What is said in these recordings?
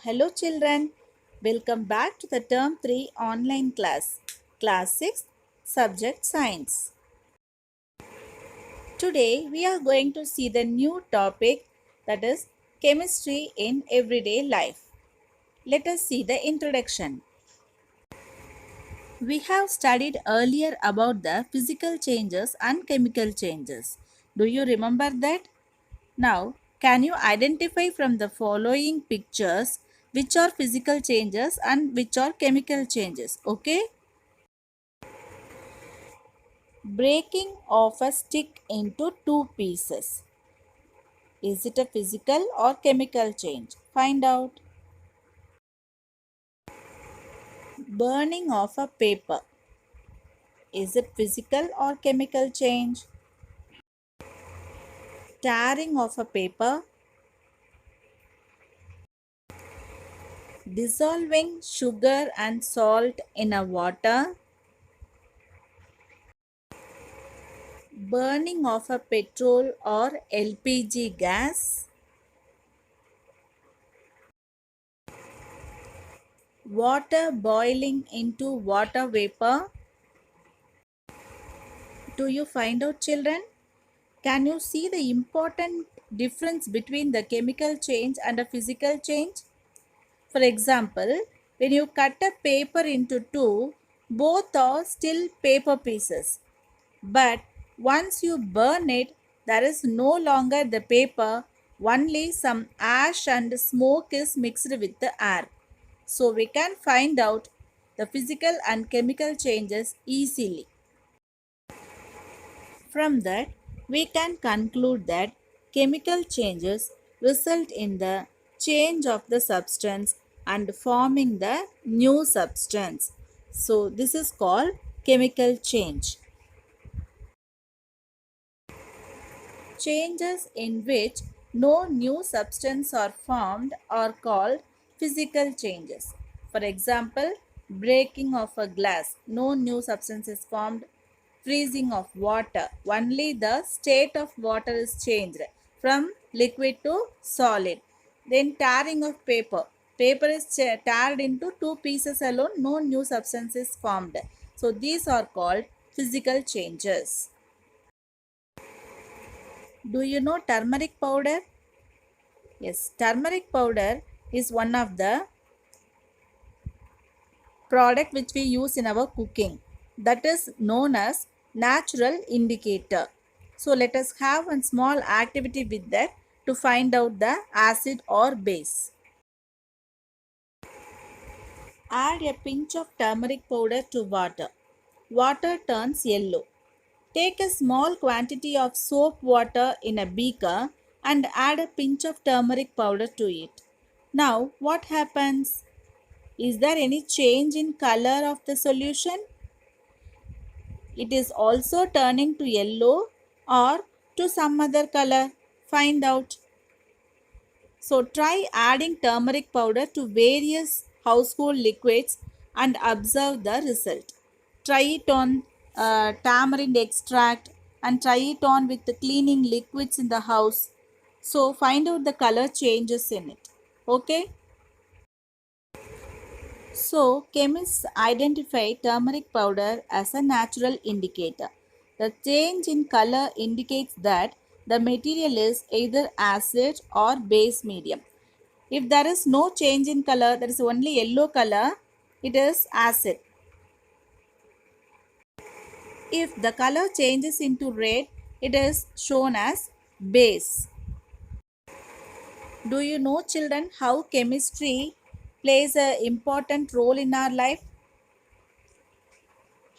Hello children, welcome back to the term 3 online class 6, subject science. Today we are going to see the new topic, that is chemistry in everyday life. Let us see the introduction. We have studied earlier about the physical changes and chemical changes. Do you remember that? Now, can you identify from the following pictures which are physical changes and which are chemical changes? Okay? Breaking of a stick into two pieces. Is it a physical or chemical change? Find out. Burning of a paper. Is it physical or chemical change? Tearing of a paper. Dissolving sugar and salt in a water. Burning of a petrol or LPG gas. Water boiling into water vapor. Do you find out, children? Can you see the important difference between the chemical change and a physical change? For example, when you cut a paper into two, both are still paper pieces. But once you burn it, there is no longer the paper, only some ash and smoke is mixed with the air. So we can find out the physical and chemical changes easily. From that, we can conclude that chemical changes result in the change of the substance and forming the new substance. So this is called chemical change. Changes in which no new substance are formed are called physical changes. For example, breaking of a glass, no new substance is formed. Freezing of water, only the state of water is changed from liquid to solid. Then tearing of paper, paper is teared into two pieces alone, no new substance is formed. So these are called physical changes. Do you know turmeric powder? Yes, turmeric powder is one of the product which we use in our cooking. That is known as natural indicator. So let us have one small activity with that to find out the acid or base. Add a pinch of turmeric powder to water. Water turns yellow. Take a small quantity of soap water in a beaker and add a pinch of turmeric powder to it. Now, what happens? Is there any change in color of the solution? It is also turning to yellow or to some other color. Find out. So, try adding turmeric powder to various household liquids and observe the result. Try it on tamarind extract and try it on with the cleaning liquids in the house. So, find out the color changes in it. Okay. So, chemists identify turmeric powder as a natural indicator. The change in color indicates that the material is either acid or base medium. If there is no change in color, there is only yellow color, it is acid. If the color changes into red, it is shown as base. Do you know, children, how chemistry plays an important role in our life?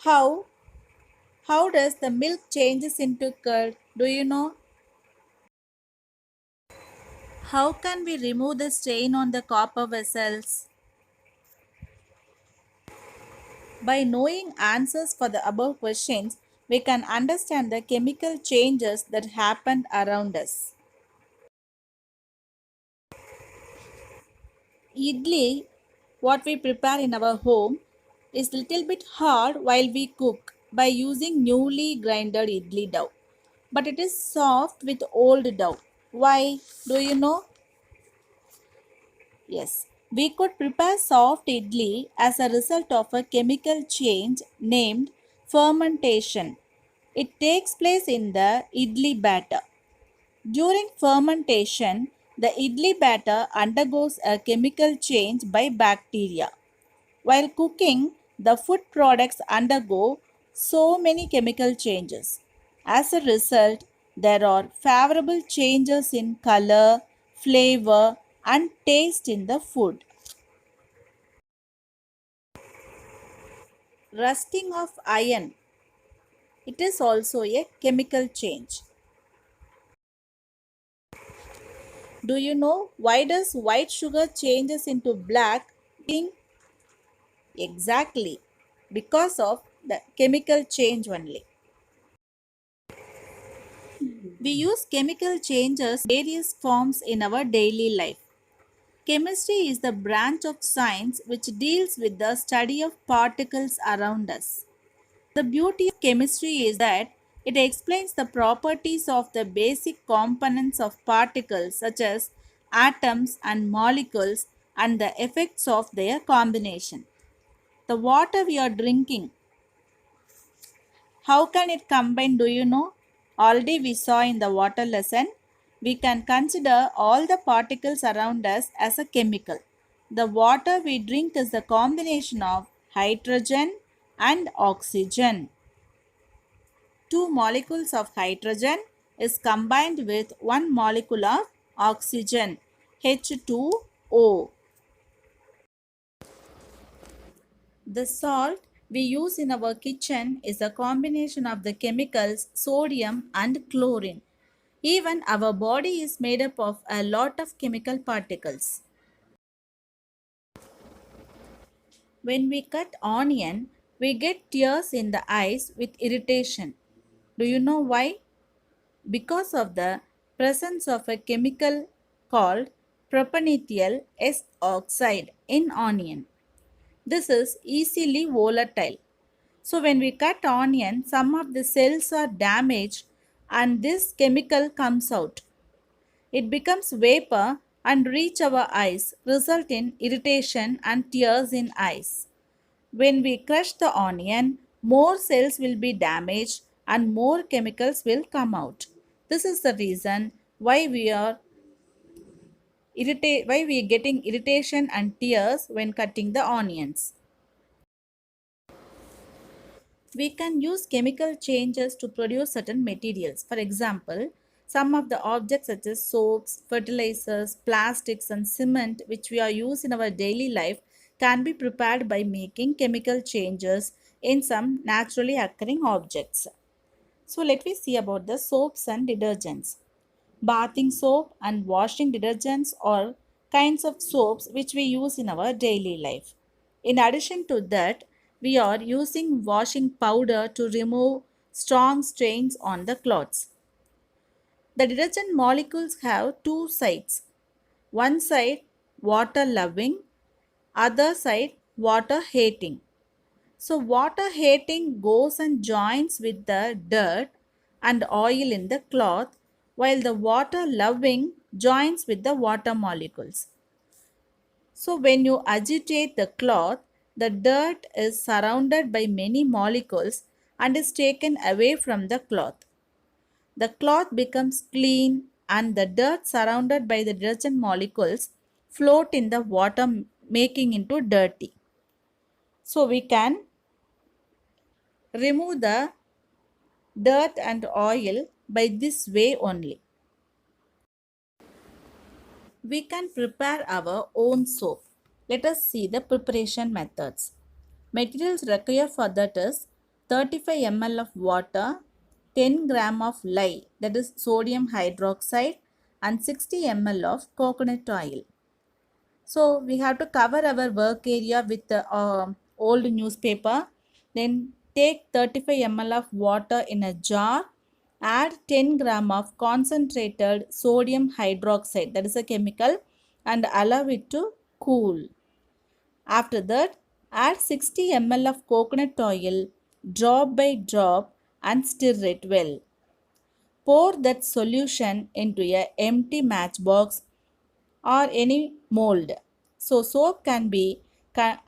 How How does the milk changes into curd? Do you know? How can we remove the stain on the copper vessels? By knowing answers for the above questions, we can understand the chemical changes that happened around us. Idli, what we prepare in our home, is little bit hard while we cook by using newly grinded idli dough. But it is soft with old dough. Why? Do you know? Yes. We could prepare soft idli as a result of a chemical change named fermentation. It takes place in the idli batter. During fermentation, the idli batter undergoes a chemical change by bacteria. While cooking, the food products undergo so many chemical changes. As a result, there are favorable changes in color, flavor, and taste in the food. Rusting of iron. It is also a chemical change. Do you know why does white sugar changes into black ink? Exactly, because of the chemical change only. We use chemical changes in various forms in our daily life. Chemistry is the branch of science which deals with the study of particles around us. The beauty of chemistry is that it explains the properties of the basic components of particles such as atoms and molecules and the effects of their combination. The water we are drinking, how can it combine, do you know? Already we saw in the water lesson, we can consider all the particles around us as a chemical. The water we drink is the combination of hydrogen and oxygen. Two molecules of hydrogen is combined with one molecule of oxygen, H2O. The salt we use in our kitchen is a combination of the chemicals sodium and chlorine. Even our body is made up of a lot of chemical particles. When we cut onion, we get tears in the eyes with irritation. Do you know why? Because of the presence of a chemical called propanethyl S oxide in onion. This is easily volatile. So when we cut onion, some of the cells are damaged and this chemical comes out. It becomes vapor and reach our eyes, result in irritation and tears in eyes. When we crush the onion, more cells will be damaged and more chemicals will come out. This is the reason why we are getting irritation and tears when cutting the onions. We can use chemical changes to produce certain materials. For example, some of the objects such as soaps, fertilizers, plastics, and cement, which we are used in our daily life, can be prepared by making chemical changes in some naturally occurring objects. So, let me see about the soaps and detergents. Bathing soap and washing detergents are kinds of soaps which we use in our daily life. In addition to that, we are using washing powder to remove strong stains on the clothes. The detergent molecules have two sides. One side water loving, other side water hating. So water hating goes and joins with the dirt and oil in the cloth while the water loving joins with the water molecules. So when you agitate the cloth, the dirt is surrounded by many molecules and is taken away from the cloth. The cloth becomes clean and the dirt surrounded by the detergent molecules float in the water making into dirty. So we can remove the dirt and oil by this way only. We can prepare our own soap. Let us see the preparation methods. Materials required for that is 35 ml of water, 10 gram of lye that is sodium hydroxide and 60 ml of coconut oil. So we have to cover our work area with the old newspaper. Then take 35 ml of water in a jar. Add 10 gram of concentrated sodium hydroxide, that is a chemical, and allow it to cool. After that, add 60 ml of coconut oil drop by drop and stir it well. Pour that solution into a empty matchbox or any mold. So soap can be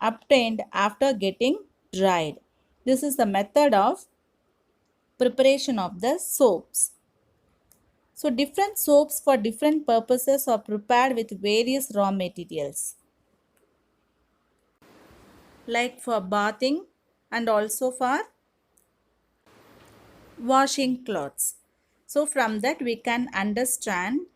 obtained after getting dried. This is the method of preparation of the soaps. So different soaps for different purposes are prepared with various raw materials like for bathing and also for washing clothes. So from that we can understand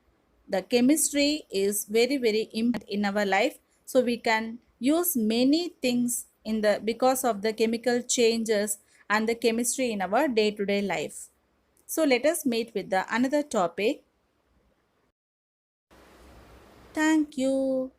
the chemistry is very important in our life. So we can use many things in the because of the chemical changes and the chemistry in our day to day life. So let us meet with the another topic. Thank you.